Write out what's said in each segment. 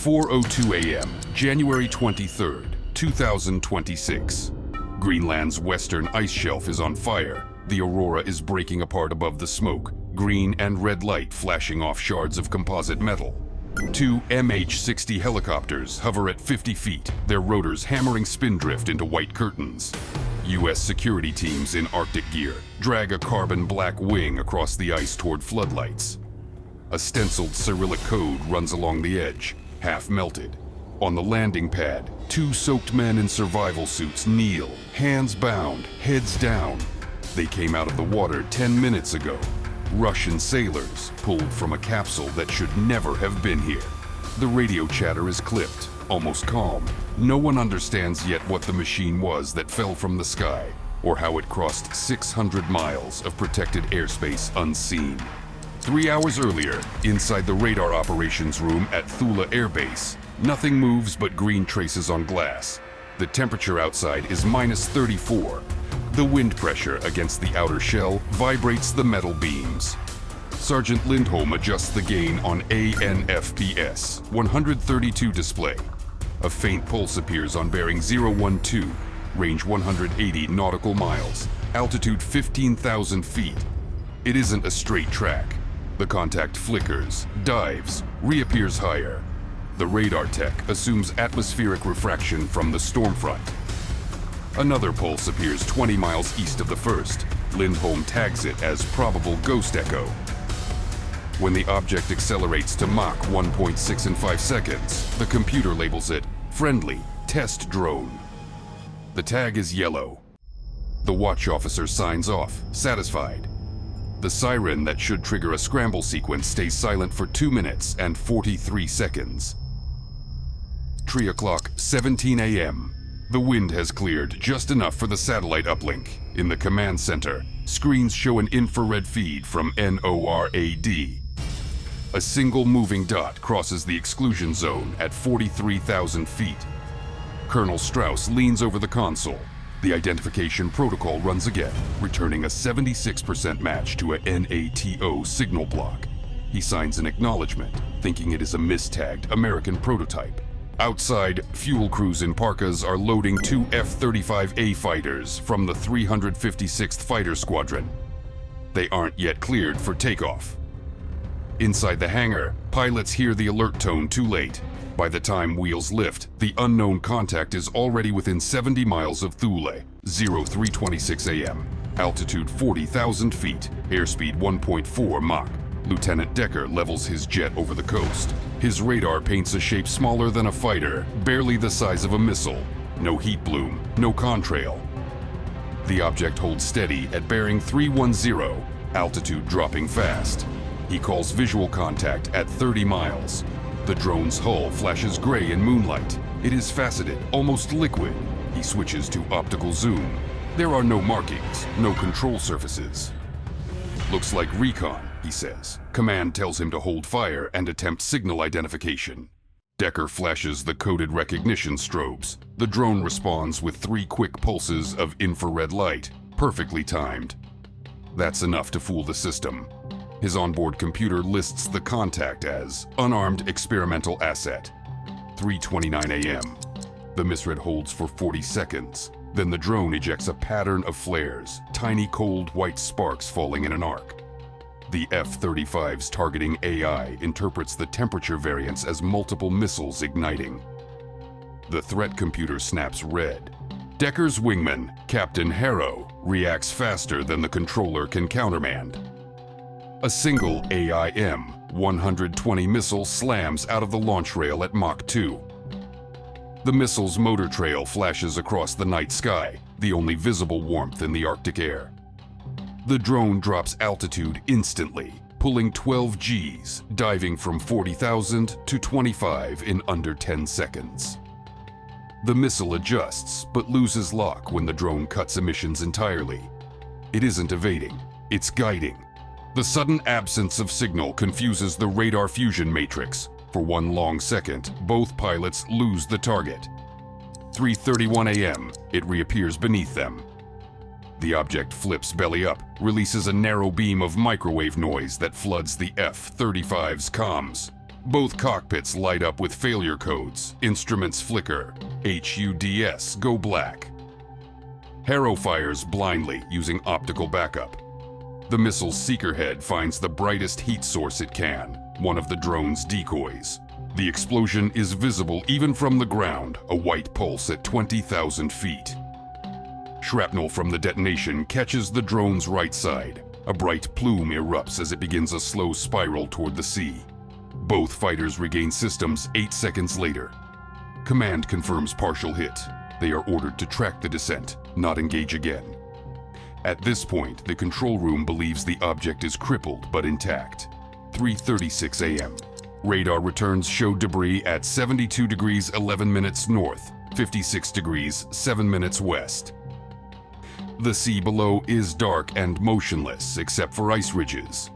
4:02 a.m., January 23rd, 2026. Greenland's western ice shelf is on fire. The aurora is breaking apart above the smoke, green and red light flashing off shards of composite metal. Two MH-60 helicopters hover at 50 feet, their rotors hammering spindrift into white curtains. U.S. security teams in Arctic gear drag a carbon black wing across the ice toward floodlights. A stenciled Cyrillic code runs along the edge, half melted. On the landing pad, two soaked men in survival suits kneel, hands bound, heads down. They came out of the water 10 minutes ago. Russian sailors pulled from a capsule that should never have been here. The radio chatter is clipped, almost calm. No one understands yet what the machine was that fell from the sky, or how it crossed 600 miles of protected airspace unseen. 3 hours earlier, inside the radar operations room at Thule Air Base, nothing moves but green traces on glass. The temperature outside is -34. The wind pressure against the outer shell vibrates the metal beams. Sergeant Lindholm adjusts the gain on ANFPS 132 display. A faint pulse appears on bearing 012, range 180 nautical miles, altitude 15,000 feet. It isn't a straight track. The contact flickers, dives, reappears higher. The radar tech assumes atmospheric refraction from the storm front. Another pulse appears 20 miles east of the first. Lindholm tags it as probable ghost echo. When the object accelerates to Mach 1.6 seconds, the computer labels it friendly test drone. The tag is yellow. The watch officer signs off, satisfied. The siren that should trigger a scramble sequence stays silent for 2 minutes and 43 seconds. 3:17 a.m. The wind has cleared just enough for the satellite uplink. In the command center, screens show an infrared feed from NORAD. A single moving dot crosses the exclusion zone at 43,000 feet. Colonel Strauss leans over the console. The identification protocol runs again, returning a 76% match to a NATO signal block. He signs an acknowledgement, thinking it is a mistagged American prototype. Outside, fuel crews in parkas are loading two F-35A fighters from the 356th Fighter Squadron. They aren't yet cleared for takeoff. Inside the hangar, pilots hear the alert tone too late. By the time wheels lift, the unknown contact is already within 70 miles of Thule, 0326 a.m. Altitude 40,000 feet, airspeed 1.4 Mach. Lieutenant Decker levels his jet over the coast. His radar paints a shape smaller than a fighter, barely the size of a missile. No heat bloom, no contrail. The object holds steady at bearing 310, altitude dropping fast. He calls visual contact at 30 miles. The drone's hull flashes gray in moonlight. It is faceted, almost liquid. He switches to optical zoom. There are no markings, no control surfaces. Looks like recon, he says. Command tells him to hold fire and attempt signal identification. Decker flashes the coded recognition strobes. The drone responds with 3 quick pulses of infrared light, perfectly timed. That's enough to fool the system. His onboard computer lists the contact as unarmed experimental asset. 3:29 a.m. The misread holds for 40 seconds. Then the drone ejects a pattern of flares, tiny cold white sparks falling in an arc. The F-35's targeting AI interprets the temperature variance as multiple missiles igniting. The threat computer snaps red. Decker's wingman, Captain Harrow, reacts faster than the controller can countermand. A single AIM-120 missile slams out of the launch rail at Mach 2. The missile's motor trail flashes across the night sky, the only visible warmth in the Arctic air. The drone drops altitude instantly, pulling 12 Gs, diving from 40,000 to 25 in under 10 seconds. The missile adjusts, but loses lock when the drone cuts emissions entirely. It isn't evading, it's guiding. The sudden absence of signal confuses the radar fusion matrix. For 1 long second, both pilots lose the target. 3:31 a.m., it reappears beneath them. The object flips belly up, releases a narrow beam of microwave noise that floods the F-35's comms. Both cockpits light up with failure codes. Instruments flicker. HUDs go black. Harrow fires blindly using optical backup. The missile's seeker head finds the brightest heat source it can, one of the drone's decoys. The explosion is visible even from the ground, a white pulse at 20,000 feet. Shrapnel from the detonation catches the drone's right side. A bright plume erupts as it begins a slow spiral toward the sea. Both fighters regain systems 8 seconds later. Command confirms partial hit. They are ordered to track the descent, not engage again. At this point, the control room believes the object is crippled but intact. 3:36 a.m. Radar returns show debris at 72 degrees 11 minutes north, 56 degrees 7 minutes west. The sea below is dark and motionless except for ice ridges.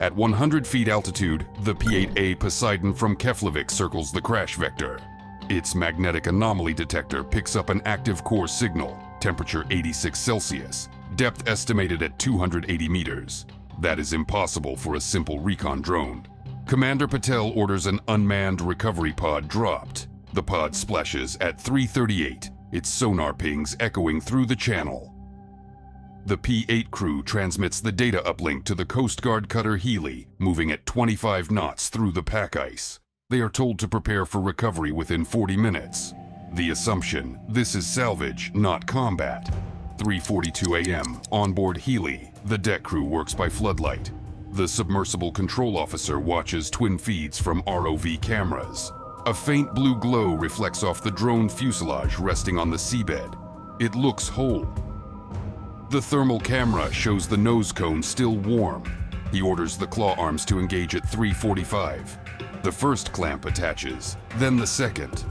At 100 feet altitude, the P-8A Poseidon from Keflavik circles the crash vector. Its magnetic anomaly detector picks up an active core signal, temperature 86 Celsius, depth estimated at 280 meters. That is impossible for a simple recon drone. Commander Patel orders an unmanned recovery pod dropped. The pod splashes at 3:38, its sonar pings echoing through the channel. The P-8 crew transmits the data uplink to the Coast Guard cutter Healy, moving at 25 knots through the pack ice. They are told to prepare for recovery within 40 minutes. The assumption, this is salvage, not combat. 3:42 a.m. On board Healy, the deck crew works by floodlight. The submersible control officer watches twin feeds from ROV cameras. A faint blue glow reflects off the drone fuselage resting on the seabed. It looks whole. The thermal camera shows the nose cone still warm. He orders the claw arms to engage at 3:45. The first clamp attaches, then the second.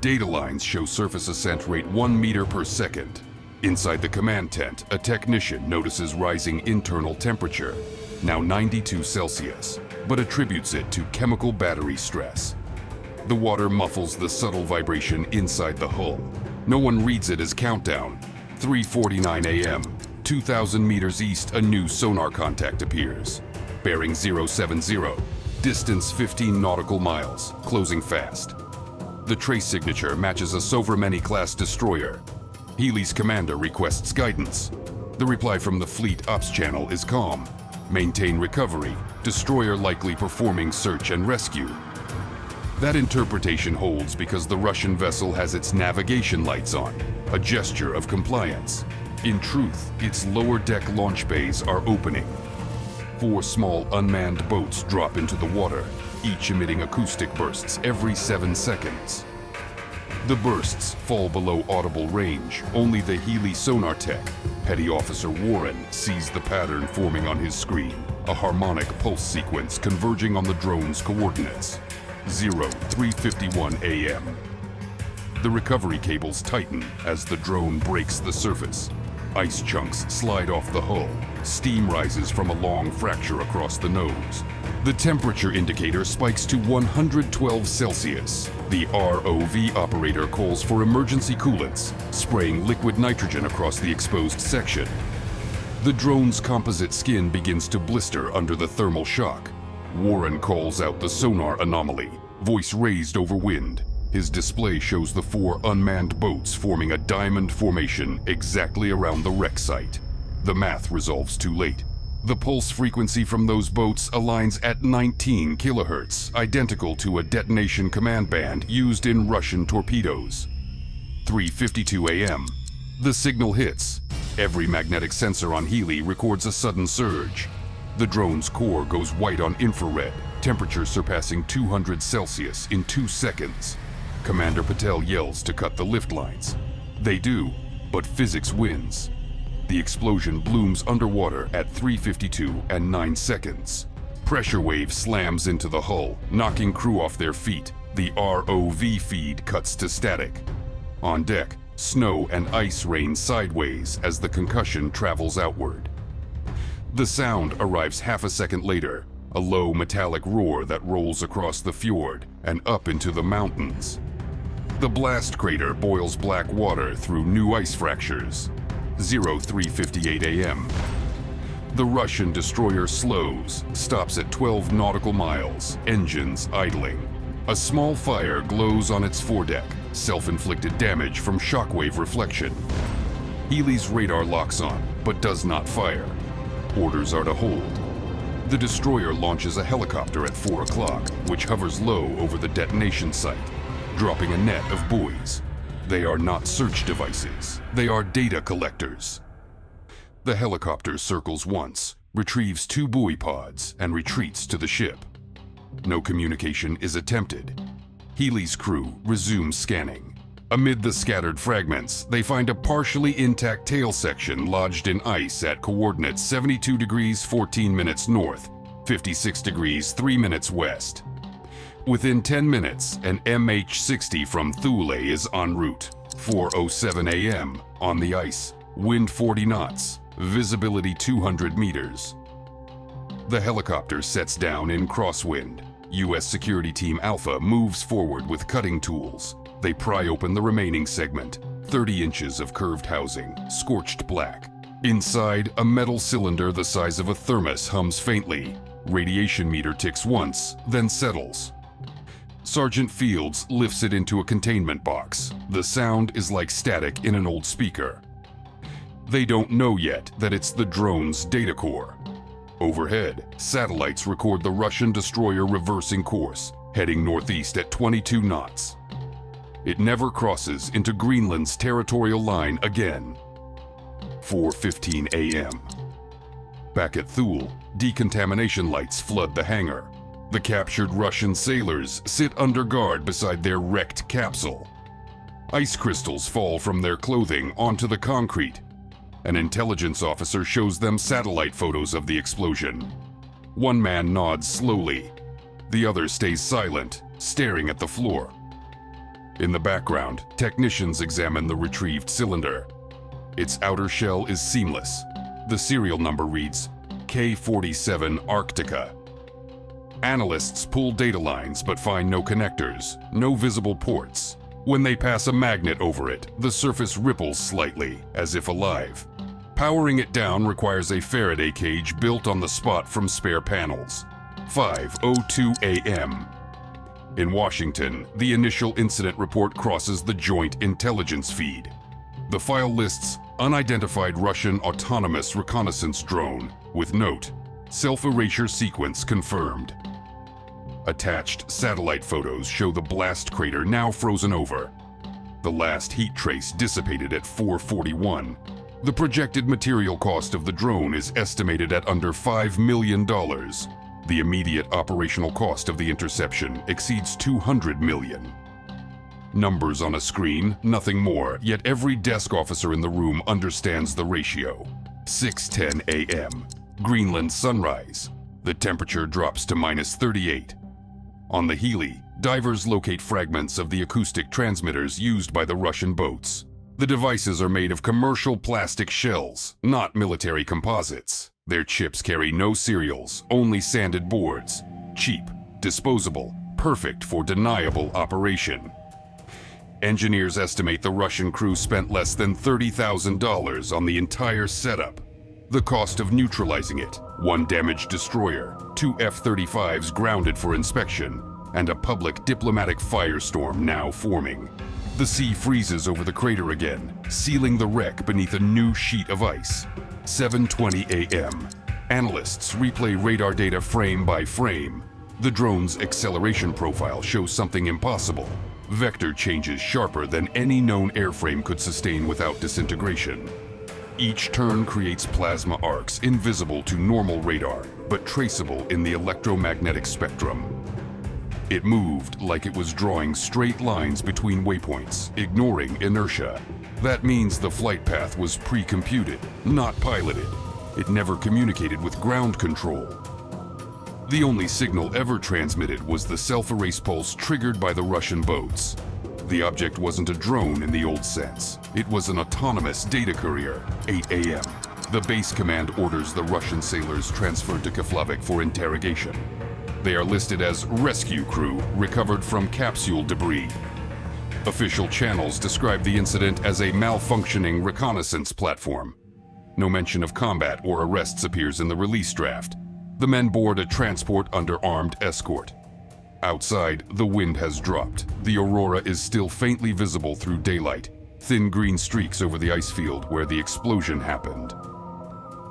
Data lines show surface ascent rate 1 meter per second. Inside the command tent, a technician notices rising internal temperature, now 92 Celsius, but attributes it to chemical battery stress. The water muffles the subtle vibration inside the hull. No one reads it as countdown. 3:49 a.m. 2,000 meters east, a new sonar contact appears. Bearing 070, distance 15 nautical miles, closing fast. The trace signature matches a Sovremeni-class destroyer. Healy's commander requests guidance. The reply from the fleet ops channel is calm. Maintain recovery, destroyer likely performing search and rescue. That interpretation holds because the Russian vessel has its navigation lights on, a gesture of compliance. In truth, its lower deck launch bays are opening. 4 small unmanned boats drop into the water, each emitting acoustic bursts every 7 seconds. The bursts fall below audible range. Only the Healy sonar tech, Petty Officer Warren, sees the pattern forming on his screen, a harmonic pulse sequence converging on the drone's coordinates. 3:51 a.m. The recovery cables tighten as the drone breaks the surface. Ice chunks slide off the hull. Steam rises from a long fracture across the nose. The temperature indicator spikes to 112 Celsius. The ROV operator calls for emergency coolants, spraying liquid nitrogen across the exposed section. The drone's composite skin begins to blister under the thermal shock. Warren calls out the sonar anomaly, voice raised over wind. His display shows the 4 unmanned boats forming a diamond formation exactly around the wreck site. The math resolves too late. The pulse frequency from those boats aligns at 19 kilohertz, identical to a detonation command band used in Russian torpedoes. 3:52 a.m. The signal hits. Every magnetic sensor on Healy records a sudden surge. The drone's core goes white on infrared, temperature surpassing 200 Celsius in 2 seconds. Commander Patel yells to cut the lift lines. They do, but physics wins. The explosion blooms underwater at 3:52 and 9 seconds. Pressure wave slams into the hull, knocking crew off their feet. The ROV feed cuts to static. On deck, snow and ice rain sideways as the concussion travels outward. The sound arrives half a second later, a low metallic roar that rolls across the fjord and up into the mountains. The blast crater boils black water through new ice fractures. 3:58 a.m. The Russian destroyer slows, stops at 12 nautical miles, engines idling. A small fire glows on its foredeck, self-inflicted damage from shockwave reflection. Healy's radar locks on, but does not fire. Orders are to hold. The destroyer launches a helicopter at 4 o'clock, which hovers low over the detonation site, dropping a net of buoys. They are not search devices. They are data collectors. The helicopter circles once, retrieves 2 buoy pods, and retreats to the ship. No communication is attempted. Healy's crew resumes scanning. Amid the scattered fragments, they find a partially intact tail section lodged in ice at coordinates 72 degrees 14 minutes north, 56 degrees 3 minutes west. Within 10 minutes, an MH-60 from Thule is en route. 4:07 a.m. on the ice, wind 40 knots, visibility 200 meters. The helicopter sets down in crosswind. U.S. Security Team Alpha moves forward with cutting tools. They pry open the remaining segment, 30 inches of curved housing, scorched black. Inside, a metal cylinder the size of a thermos hums faintly. Radiation meter ticks once, then settles. Sergeant Fields lifts it into a containment box. The sound is like static in an old speaker. They don't know yet that it's the drone's data core. Overhead, satellites record the Russian destroyer reversing course, heading northeast at 22 knots. It never crosses into Greenland's territorial line again. 4:15 a.m. Back at Thule, decontamination lights flood the hangar. The captured Russian sailors sit under guard beside their wrecked capsule. Ice crystals fall from their clothing onto the concrete. An intelligence officer shows them satellite photos of the explosion. One man nods slowly. The other stays silent, staring at the floor. In the background, technicians examine the retrieved cylinder. Its outer shell is seamless. The serial number reads K-47 Arctica. Analysts pull data lines but find no connectors, no visible ports. When they pass a magnet over it, the surface ripples slightly, as if alive. Powering it down requires a Faraday cage built on the spot from spare panels. 5:02 a.m. In Washington, the initial incident report crosses the Joint Intelligence Feed. The file lists unidentified Russian autonomous reconnaissance drone with note, self-erasure sequence confirmed. Attached satellite photos show the blast crater now frozen over. The last heat trace dissipated at 4:41. The projected material cost of the drone is estimated at under $5 million. The immediate operational cost of the interception exceeds $200 million. Numbers on a screen, nothing more, yet every desk officer in the room understands the ratio. 6:10 a.m. Greenland sunrise. The temperature drops to -38. On the Healy, divers locate fragments of the acoustic transmitters used by the Russian boats. The devices are made of commercial plastic shells, not military composites. Their chips carry no serials, only sanded boards. Cheap, disposable, perfect for deniable operation. Engineers estimate the Russian crew spent less than $30,000 on the entire setup. The cost of neutralizing it, 1 damaged destroyer, 2 F-35s grounded for inspection, and a public diplomatic firestorm now forming. The sea freezes over the crater again, sealing the wreck beneath a new sheet of ice. 7:20 a.m. Analysts replay radar data frame by frame. The drone's acceleration profile shows something impossible. Vector changes sharper than any known airframe could sustain without disintegration. Each turn creates plasma arcs invisible to normal radar, but traceable in the electromagnetic spectrum. It moved like it was drawing straight lines between waypoints, ignoring inertia. That means the flight path was pre-computed, not piloted. It never communicated with ground control. The only signal ever transmitted was the self-erase pulse triggered by the Russian boats. The object wasn't a drone in the old sense. It was an autonomous data courier. 8 a.m. The base command orders the Russian sailors transferred to Keflavik for interrogation. They are listed as rescue crew recovered from capsule debris. Official channels describe the incident as a malfunctioning reconnaissance platform. No mention of combat or arrests appears in the release draft. The men board a transport under armed escort. Outside, the wind has dropped. The aurora is still faintly visible through daylight, thin green streaks over the ice field where the explosion happened.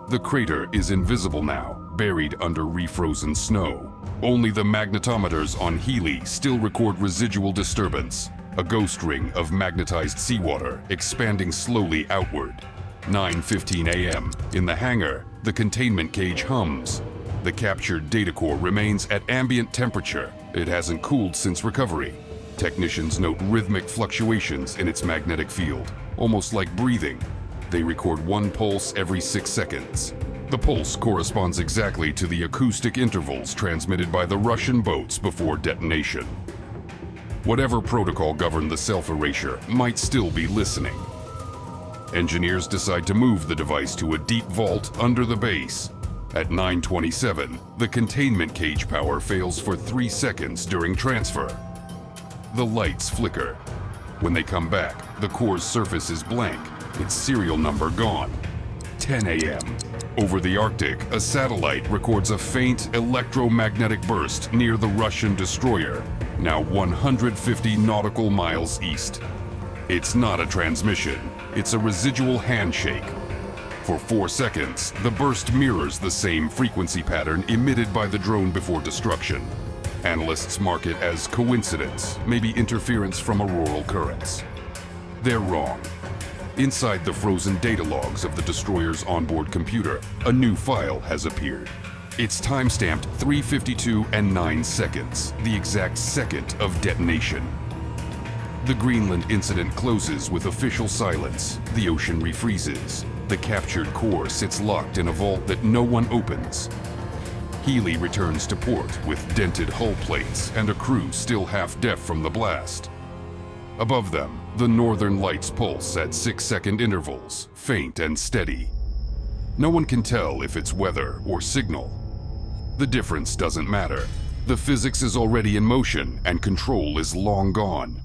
The crater is invisible now, buried under refrozen snow. Only the magnetometers on Healy still record residual disturbance, a ghost ring of magnetized seawater expanding slowly outward. 9:15 a.m. In the hangar, the containment cage hums. The captured data core remains at ambient temperature. It hasn't cooled since recovery. Technicians note rhythmic fluctuations in its magnetic field, almost like breathing. They record one pulse every 6 seconds. The pulse corresponds exactly to the acoustic intervals transmitted by the Russian boats before detonation. Whatever protocol governed the self-erasure might still be listening. Engineers decide to move the device to a deep vault under the base. At 9:27, the containment cage power fails for 3 seconds during transfer. The lights flicker. When they come back, the core's surface is blank, its serial number gone. 10 a.m. Over the Arctic, a satellite records a faint electromagnetic burst near the Russian destroyer, now 150 nautical miles east. It's not a transmission, it's a residual handshake. For 4 seconds, the burst mirrors the same frequency pattern emitted by the drone before destruction. Analysts mark it as coincidence, maybe interference from auroral currents. They're wrong. Inside the frozen data logs of the destroyer's onboard computer, a new file has appeared. It's time-stamped 3:52 and 9 seconds, the exact second of detonation. The Greenland incident closes with official silence. The ocean refreezes. The captured core sits locked in a vault that no one opens. Healy returns to port with dented hull plates and a crew still half-deaf from the blast. Above them, the northern lights pulse at 6-second intervals, faint and steady. No one can tell if it's weather or signal. The difference doesn't matter. The physics is already in motion and control is long gone.